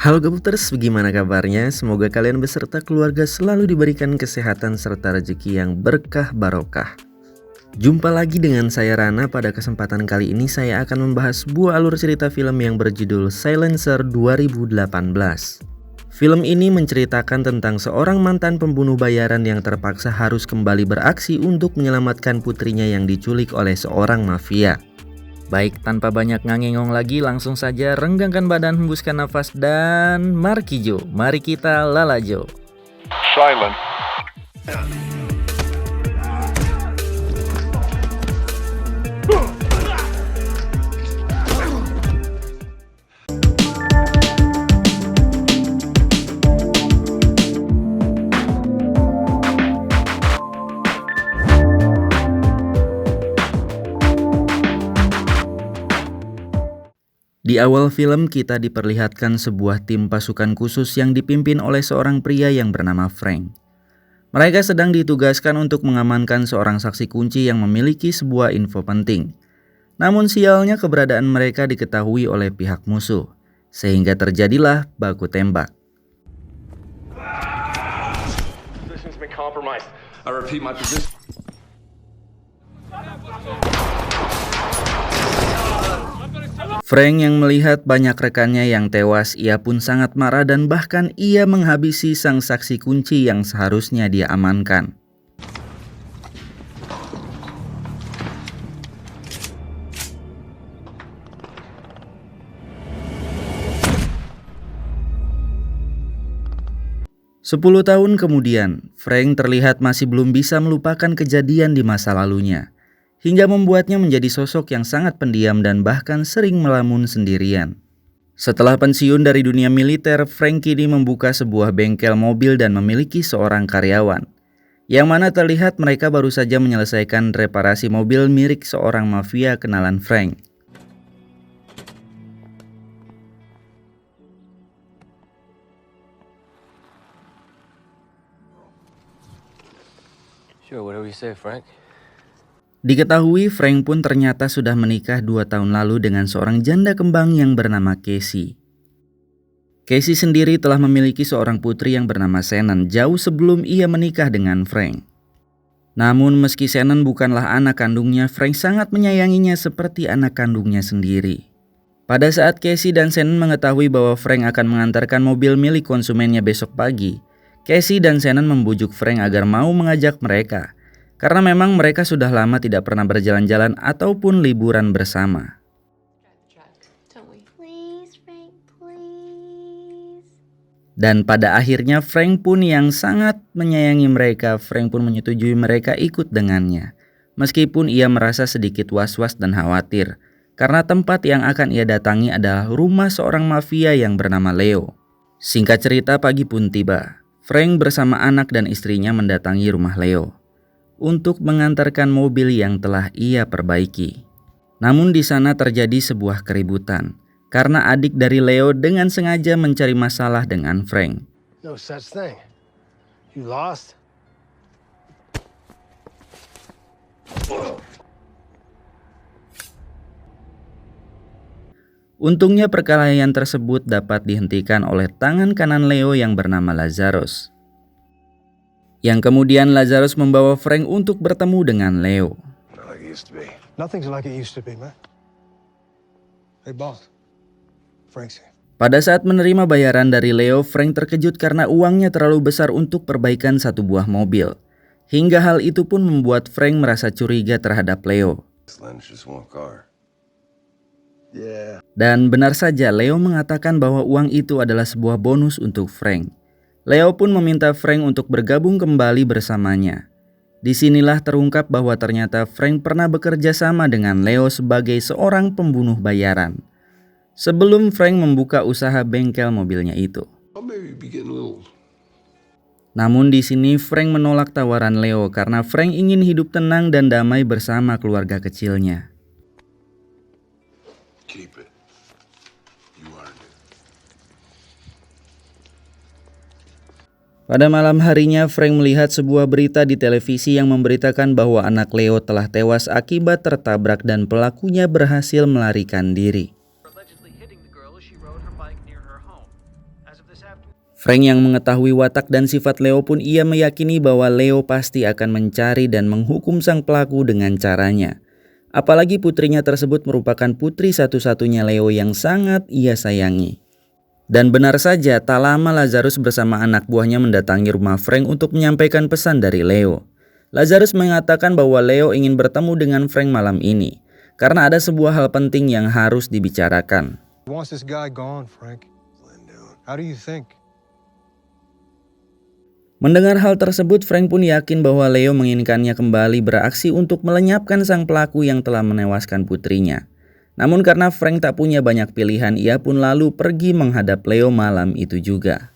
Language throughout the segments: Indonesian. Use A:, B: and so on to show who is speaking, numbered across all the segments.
A: Halo Gabuters, bagaimana kabarnya? Semoga kalian beserta keluarga selalu diberikan kesehatan serta rezeki yang berkah barokah. Jumpa lagi dengan saya Rana. Pada kesempatan kali ini saya akan membahas sebuah alur cerita film yang berjudul Silencer 2018. Film ini menceritakan tentang seorang mantan pembunuh bayaran yang terpaksa harus kembali beraksi untuk menyelamatkan putrinya yang diculik oleh seorang mafia. Baik, tanpa banyak ngangengong lagi, langsung saja renggangkan badan, hembuskan nafas, dan markijo. Mari kita lalajo.
B: Silent.
A: Di awal film kita diperlihatkan sebuah tim pasukan khusus yang dipimpin oleh seorang pria yang bernama Frank. Mereka sedang ditugaskan untuk mengamankan seorang saksi kunci yang memiliki sebuah info penting. Namun sialnya keberadaan mereka diketahui oleh pihak musuh, sehingga terjadilah baku tembak.
B: Position's been compromised. I repeat, my position.
A: Frank yang melihat banyak rekannya yang tewas, ia pun sangat marah dan bahkan ia menghabisi sang saksi kunci yang seharusnya dia amankan. Sepuluh tahun kemudian, Frank terlihat masih belum bisa melupakan kejadian di masa lalunya, hingga membuatnya menjadi sosok yang sangat pendiam dan bahkan sering melamun sendirian. Setelah pensiun dari dunia militer, Frank kini membuka sebuah bengkel mobil dan memiliki seorang karyawan, yang mana terlihat mereka baru saja menyelesaikan reparasi mobil milik seorang mafia kenalan Frank.
C: Sure, whatever you say, Frank.
A: Diketahui Frank pun ternyata sudah menikah 2 tahun lalu dengan seorang janda kembang yang bernama Casey. Casey sendiri telah memiliki seorang putri yang bernama Shannon jauh sebelum ia menikah dengan Frank. Namun meski Shannon bukanlah anak kandungnya, Frank sangat menyayanginya seperti anak kandungnya sendiri. Pada saat Casey dan Shannon mengetahui bahwa Frank akan mengantarkan mobil milik konsumennya besok pagi, Casey dan Shannon membujuk Frank agar mau mengajak mereka, karena memang mereka sudah lama tidak pernah berjalan-jalan ataupun liburan bersama. Dan pada akhirnya Frank pun yang sangat menyayangi mereka, Frank pun menyetujui mereka ikut dengannya. Meskipun ia merasa sedikit was-was dan khawatir, karena tempat yang akan ia datangi adalah rumah seorang mafia yang bernama Leo. Singkat cerita, pagi pun tiba. Frank bersama anak dan istrinya mendatangi rumah Leo untuk mengantarkan mobil yang telah ia perbaiki. Namun di sana terjadi sebuah keributan karena adik dari Leo dengan sengaja mencari masalah dengan Frank.
D: No such thing. You lost?
A: Untungnya perkelahian tersebut dapat dihentikan oleh tangan kanan Leo yang bernama Lazarus. Yang kemudian Lazarus membawa Frank untuk bertemu dengan Leo.
B: Not like it used to be.
D: Nothing's like it used to be, man. Hey, boss. Frank's here.
A: Pada saat menerima bayaran dari Leo, Frank terkejut karena uangnya terlalu besar untuk perbaikan satu buah mobil. Hingga hal itu pun membuat Frank merasa curiga terhadap Leo.
B: Lynch just one car. Yeah.
A: Dan benar saja Leo mengatakan bahwa uang itu adalah sebuah bonus untuk Frank. Leo pun meminta Frank untuk bergabung kembali bersamanya. Disinilah terungkap bahwa ternyata Frank pernah bekerja sama dengan Leo sebagai seorang pembunuh bayaran, sebelum Frank membuka usaha bengkel mobilnya itu. Namun di sini Frank menolak tawaran Leo karena Frank ingin hidup tenang dan damai bersama keluarga kecilnya.
B: Keep it. You earned it.
A: Pada malam harinya, Frank melihat sebuah berita di televisi yang memberitakan bahwa anak Leo telah tewas akibat tertabrak dan pelakunya berhasil melarikan diri. Frank yang mengetahui watak dan sifat Leo pun ia meyakini bahwa Leo pasti akan mencari dan menghukum sang pelaku dengan caranya. Apalagi putrinya tersebut merupakan putri satu-satunya Leo yang sangat ia sayangi. Dan benar saja, tak lama Lazarus bersama anak buahnya mendatangi rumah Frank untuk menyampaikan pesan dari Leo. Lazarus mengatakan bahwa Leo ingin bertemu dengan Frank malam ini, karena ada sebuah hal penting yang harus dibicarakan.
D: Wants this guy gone, Frank. How do you think?
A: Mendengar hal tersebut, Frank pun yakin bahwa Leo menginginkannya kembali beraksi untuk melenyapkan sang pelaku yang telah menewaskan putrinya. Namun karena Frank tak punya banyak pilihan, ia pun lalu pergi menghadap Leo malam itu juga.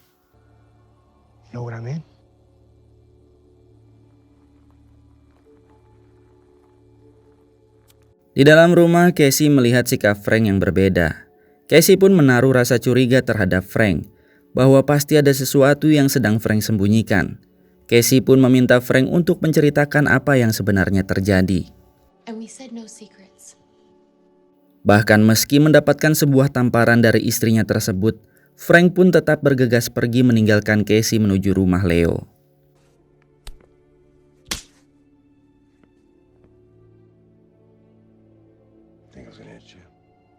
D: Know what I mean?
A: Di dalam rumah, Casey melihat sikap Frank yang berbeda. Casey pun menaruh rasa curiga terhadap Frank, bahwa pasti ada sesuatu yang sedang Frank sembunyikan. Casey pun meminta Frank untuk menceritakan apa yang sebenarnya terjadi.
C: And we said no secrets.
A: Bahkan meski mendapatkan sebuah tamparan dari istrinya tersebut, Frank pun tetap bergegas pergi meninggalkan Casey menuju rumah Leo.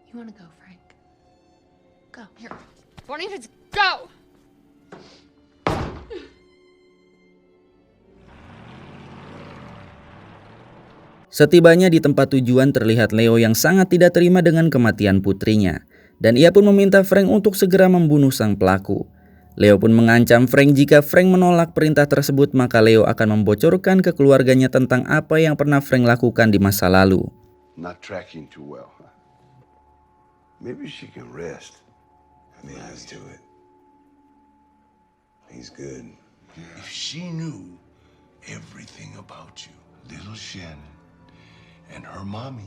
C: You wanna go, Frank? Go. Here. Bonnie, just go!
A: Setibanya di tempat tujuan, terlihat Leo yang sangat tidak terima dengan kematian putrinya, dan ia pun meminta Frank untuk segera membunuh sang pelaku. Leo pun mengancam Frank jika Frank menolak perintah tersebut, maka Leo akan membocorkan ke keluarganya tentang apa yang pernah Frank lakukan di masa lalu.
E: Not tracking too well, huh? Maybe she can rest.
F: I mean, let's do it. He's good.
E: If she knew everything about you, little Shannon and her mommy.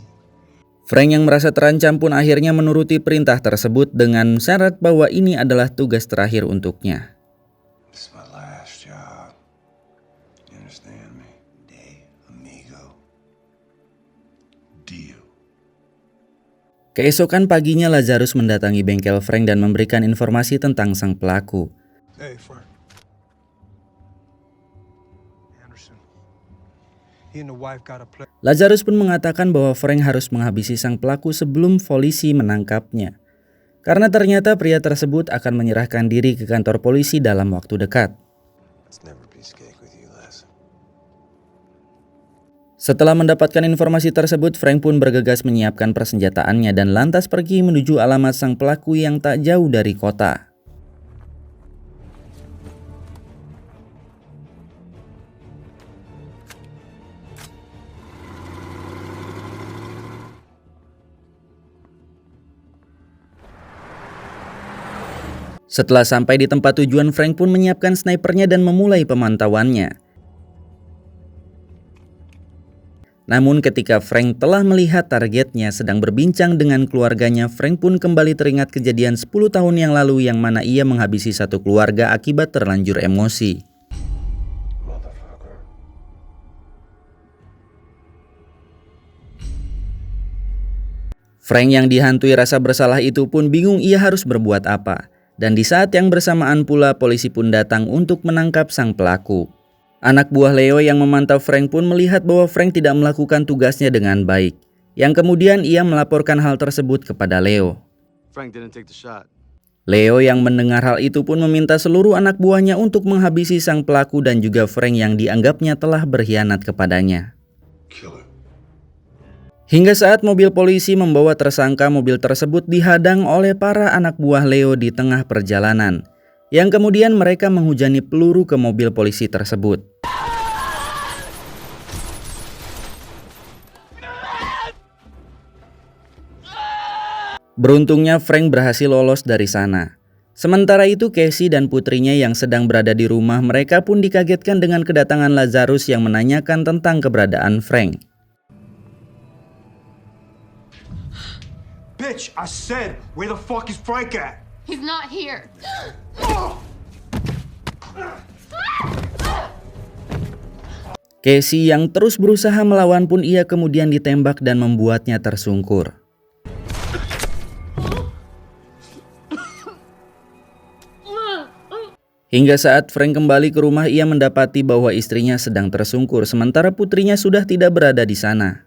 A: Frank yang merasa terancam pun akhirnya menuruti perintah tersebut dengan syarat bahwa ini adalah tugas terakhir untuknya.
F: This is my last job. You understand me? De amigo.
E: Deal.
A: Keesokan paginya, Lazarus mendatangi bengkel Frank dan memberikan informasi tentang sang pelaku.
D: Hey, Frank. Anderson. He and the wife got a place.
A: Lazarus pun mengatakan bahwa Frank harus menghabisi sang pelaku sebelum polisi menangkapnya. Karena ternyata pria tersebut akan menyerahkan diri ke kantor polisi dalam waktu dekat.
F: Let's never be scared with you, Les.
A: Setelah mendapatkan informasi tersebut, Frank pun bergegas menyiapkan persenjataannya dan lantas pergi menuju alamat sang pelaku yang tak jauh dari kota. Setelah sampai di tempat tujuan, Frank pun menyiapkan snipernya dan memulai pemantauannya. Namun ketika Frank telah melihat targetnya sedang berbincang dengan keluarganya, Frank pun kembali teringat kejadian 10 tahun yang lalu yang mana ia menghabisi satu keluarga akibat terlanjur emosi. Frank yang dihantui rasa bersalah itu pun bingung ia harus berbuat apa. Dan di saat yang bersamaan pula polisi pun datang untuk menangkap sang pelaku. Anak buah Leo yang memantau Frank pun melihat bahwa Frank tidak melakukan tugasnya dengan baik. Yang kemudian ia melaporkan hal tersebut kepada Leo.
E: Frank didn't take the shot.
A: Leo yang mendengar hal itu pun meminta seluruh anak buahnya untuk menghabisi sang pelaku dan juga Frank yang dianggapnya telah berkhianat kepadanya.
E: Killer.
A: Hingga saat mobil polisi membawa tersangka, mobil tersebut dihadang oleh para anak buah Leo di tengah perjalanan. Yang kemudian mereka menghujani peluru ke mobil polisi tersebut. Beruntungnya Frank berhasil lolos dari sana. Sementara itu Casey dan putrinya yang sedang berada di rumah, mereka pun dikagetkan dengan kedatangan Lazarus yang menanyakan tentang keberadaan Frank.
D: Bitch, I said, where the fuck is Frank at?
C: He's not here.
A: Casey yang terus berusaha melawan pun ia kemudian ditembak dan membuatnya tersungkur. Hingga saat Frank kembali ke rumah, ia mendapati bahwa istrinya sedang tersungkur, sementara putrinya sudah tidak berada di sana.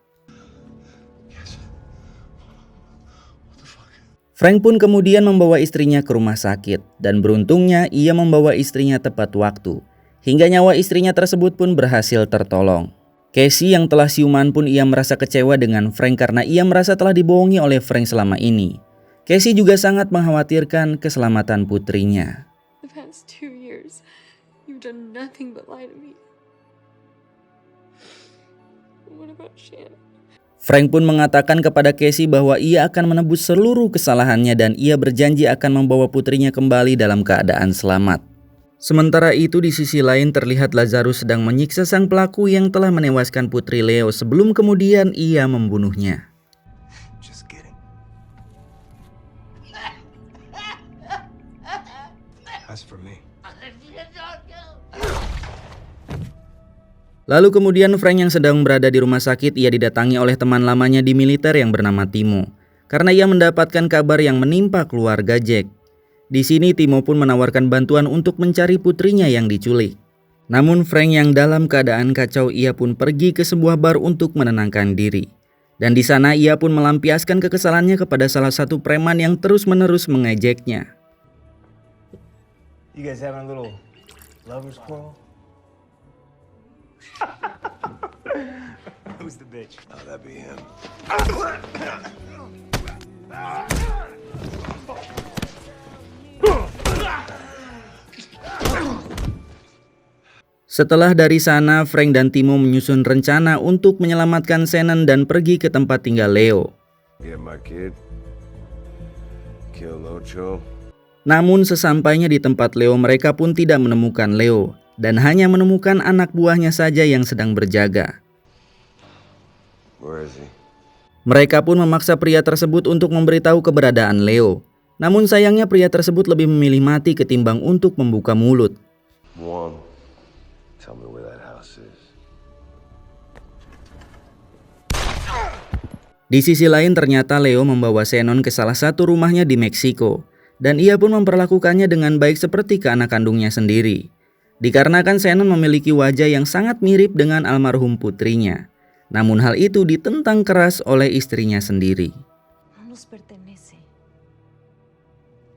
A: Frank pun kemudian membawa istrinya ke rumah sakit, dan beruntungnya ia membawa istrinya tepat waktu, hingga nyawa istrinya tersebut pun berhasil tertolong. Casey yang telah siuman pun ia merasa kecewa dengan Frank karena ia merasa telah dibohongi oleh Frank selama ini. Casey juga sangat mengkhawatirkan keselamatan putrinya.
C: The past 2 years, you've done nothing but lie to me. What about Shannon?
A: Frank pun mengatakan kepada Casey bahwa ia akan menebus seluruh kesalahannya dan ia berjanji akan membawa putrinya kembali dalam keadaan selamat. Sementara itu di sisi lain terlihat Lazarus sedang menyiksa sang pelaku yang telah menewaskan putri Leo sebelum kemudian ia membunuhnya.
F: Just kidding. That's for me.
A: Lalu kemudian Frank yang sedang berada di rumah sakit, ia didatangi oleh teman lamanya di militer yang bernama Timo, karena ia mendapatkan kabar yang menimpa keluarga Jack. Di sini Timo pun menawarkan bantuan untuk mencari putrinya yang diculik. Namun Frank yang dalam keadaan kacau, ia pun pergi ke sebuah bar untuk menenangkan diri. Dan di sana ia pun melampiaskan kekesalannya kepada salah satu preman yang terus-menerus mengejeknya.
F: You guys having a little lovers quarrel? Who's the bitch? Oh, that'd be him.
A: Setelah dari sana, Frank dan Timo menyusun rencana untuk menyelamatkan Shannon dan pergi ke tempat tinggal Leo.
F: Get my kid. Kill Ocho.
A: Namun sesampainya di tempat Leo, mereka pun tidak menemukan Leo dan hanya menemukan anak buahnya saja yang sedang berjaga.
F: Where is he?
A: Mereka pun memaksa pria tersebut untuk memberitahu keberadaan Leo. Namun sayangnya pria tersebut lebih memilih mati ketimbang untuk membuka mulut.
F: One. Tell me where that house is.
A: Di sisi lain ternyata Leo membawa Shannon ke salah satu rumahnya di Meksiko. Dan ia pun memperlakukannya dengan baik seperti ke anak kandungnya sendiri. Dikarenakan Shannon memiliki wajah yang sangat mirip dengan almarhum putrinya. Namun hal itu ditentang keras oleh istrinya sendiri.
C: No nos pertenece.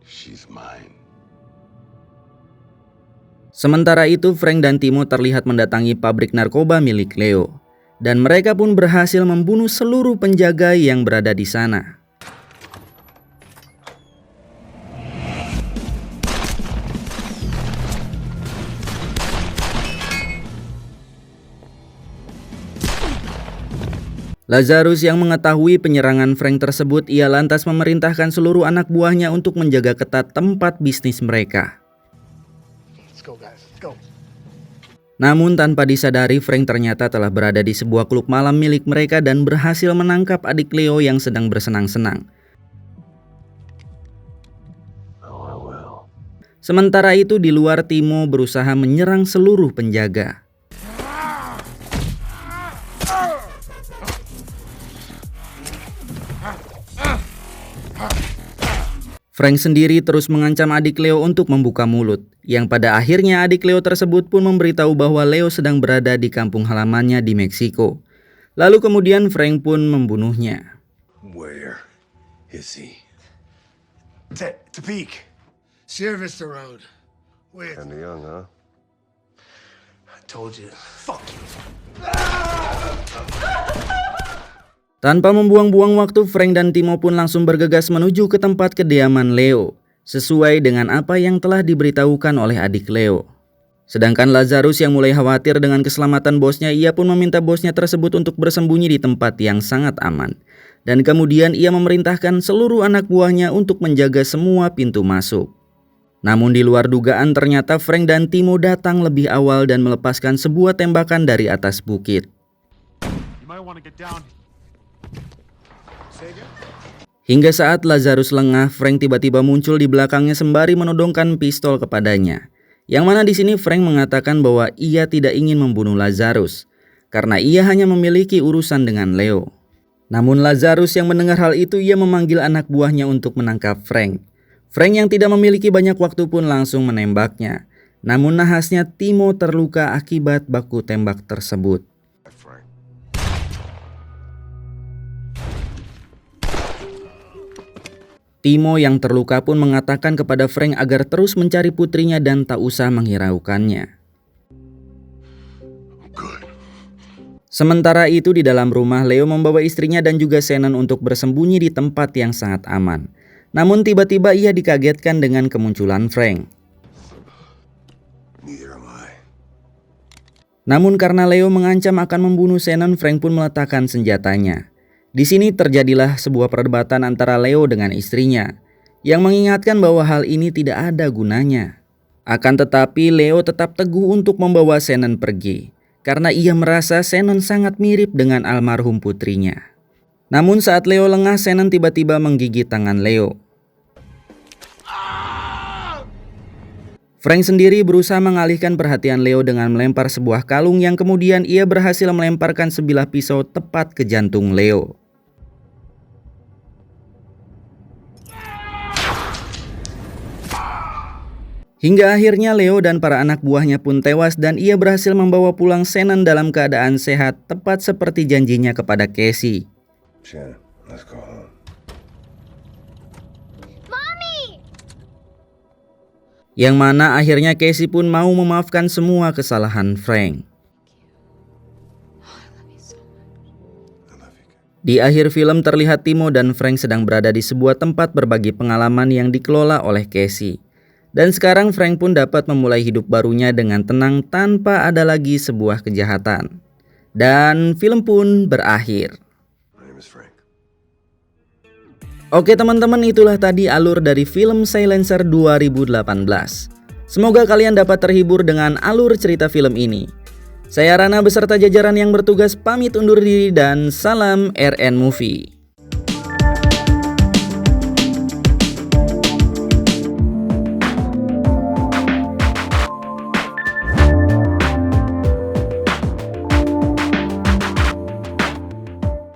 F: She's mine.
A: Sementara itu Frank dan Timo terlihat mendatangi pabrik narkoba milik Leo. Dan mereka pun berhasil membunuh seluruh penjaga yang berada di sana. Lazarus yang mengetahui penyerangan Frank tersebut, ia lantas memerintahkan seluruh anak buahnya untuk menjaga ketat tempat bisnis mereka.
D: Let's go, guys. Let's go.
A: Namun tanpa disadari, Frank ternyata telah berada di sebuah klub malam milik mereka dan berhasil menangkap adik Leo yang sedang bersenang-senang. Sementara itu di luar, Timo berusaha menyerang seluruh penjaga. Frank sendiri terus mengancam adik Leo untuk membuka mulut, yang pada akhirnya adik Leo tersebut pun memberitahu bahwa Leo sedang berada di kampung halamannya di Meksiko. Lalu kemudian Frank pun membunuhnya.
F: Where is he?
D: Topeka. Sierra Vista Road. With.
F: Kinda young, huh?
D: I told you. Fuck you.
A: Tanpa membuang-buang waktu, Frank dan Timo pun langsung bergegas menuju ke tempat kediaman Leo, sesuai dengan apa yang telah diberitahukan oleh adik Leo. Sedangkan Lazarus yang mulai khawatir dengan keselamatan bosnya, ia pun meminta bosnya tersebut untuk bersembunyi di tempat yang sangat aman. Dan kemudian ia memerintahkan seluruh anak buahnya untuk menjaga semua pintu masuk. Namun di luar dugaan ternyata Frank dan Timo datang lebih awal dan melepaskan sebuah tembakan dari atas bukit.
G: You might want to get down.
A: Hingga saat Lazarus lengah, Frank tiba-tiba muncul di belakangnya sembari menodongkan pistol kepadanya. Yang mana di sini Frank mengatakan bahwa ia tidak ingin membunuh Lazarus karena ia hanya memiliki urusan dengan Leo. Namun Lazarus yang mendengar hal itu, ia memanggil anak buahnya untuk menangkap Frank. Frank yang tidak memiliki banyak waktu pun langsung menembaknya. Namun nahasnya Timo terluka akibat baku tembak tersebut.
F: Frank.
A: Timo yang terluka pun mengatakan kepada Frank agar terus mencari putrinya dan tak usah menghiraukannya.
F: Good.
A: Sementara itu di dalam rumah, Leo membawa istrinya dan juga Shannon untuk bersembunyi di tempat yang sangat aman. Namun tiba-tiba ia dikagetkan dengan kemunculan Frank.
F: Neither am I.
A: Namun karena Leo mengancam akan membunuh Shannon, Frank pun meletakkan senjatanya. Di sini terjadilah sebuah perdebatan antara Leo dengan istrinya, yang mengingatkan bahwa hal ini tidak ada gunanya. Akan tetapi Leo tetap teguh untuk membawa Shannon pergi, karena ia merasa Shannon sangat mirip dengan almarhum putrinya. Namun saat Leo lengah, Shannon tiba-tiba menggigit tangan Leo. Frank sendiri berusaha mengalihkan perhatian Leo dengan melempar sebuah kalung yang kemudian ia berhasil melemparkan sebilah pisau tepat ke jantung Leo. Hingga akhirnya Leo dan para anak buahnya pun tewas dan ia berhasil membawa pulang Shannon dalam keadaan sehat tepat seperti janjinya kepada Casey.
F: Shannon, let's go home.
C: Mommy!
A: Yang mana akhirnya Casey pun mau memaafkan semua kesalahan Frank.
F: I love you.
A: Di akhir film terlihat Timo dan Frank sedang berada di sebuah tempat berbagi pengalaman yang dikelola oleh Casey. Dan sekarang Frank pun dapat memulai hidup barunya dengan tenang tanpa ada lagi sebuah kejahatan. Dan film pun berakhir.
F: My name is Frank.
A: Oke teman-teman, itulah tadi alur dari film Silencer 2018. Semoga kalian dapat terhibur dengan alur cerita film ini. Saya Rana beserta jajaran yang bertugas pamit undur diri dan salam RN Movie.